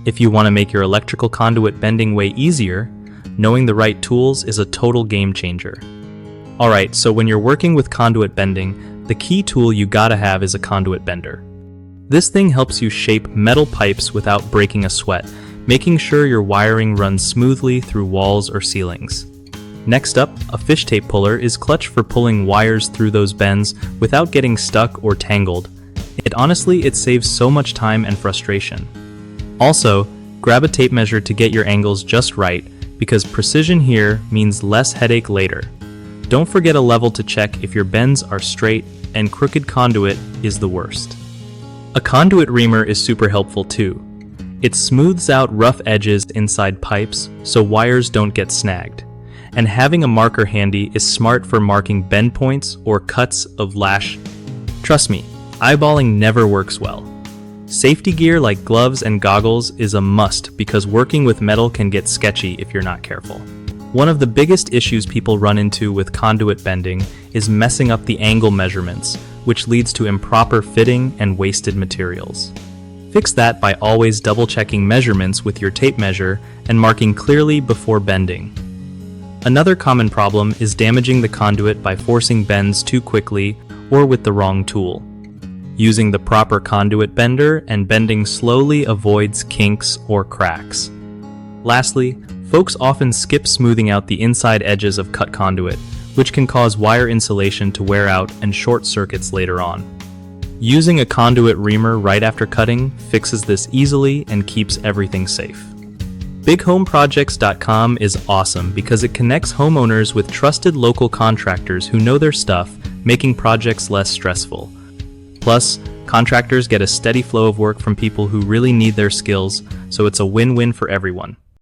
If you want to make your electrical conduit bending way easier, knowing the right tools is a total game changer. Alright, so when you're working with conduit bending, the key tool you gotta have is a conduit bender. This thing helps you shape metal pipes without breaking a sweat, making sure your wiring runs smoothly through walls or ceilings. Next up, a fish tape puller is clutch for pulling wires through those bends without getting stuck or tangled. It saves so much time and frustration. Also, grab a tape measure to get your angles just right, because precision here means less headache later. Don't forget a level to check if your bends are straight, and crooked conduit is the worst. A conduit reamer is super helpful too. It smooths out rough edges inside pipes so wires don't get snagged. And having a marker handy is smart for marking bend points or cuts of lash. Trust me, eyeballing never works well. Safety gear like gloves and goggles is a must because working with metal can get sketchy if you're not careful. One of the biggest issues people run into with conduit bending is messing up the angle measurements, which leads to improper fitting and wasted materials. Fix that by always double-checking measurements with your tape measure and marking clearly before bending. Another common problem is damaging the conduit by forcing bends too quickly or with the wrong tool. Using the proper conduit bender and bending slowly avoids kinks or cracks. Lastly, folks often skip smoothing out the inside edges of cut conduit, which can cause wire insulation to wear out and short circuits later on. Using a conduit reamer right after cutting fixes this easily and keeps everything safe. BigHomeProjects.com is awesome because it connects homeowners with trusted local contractors who know their stuff, making projects less stressful. Plus, contractors get a steady flow of work from people who really need their skills, so it's a win-win for everyone.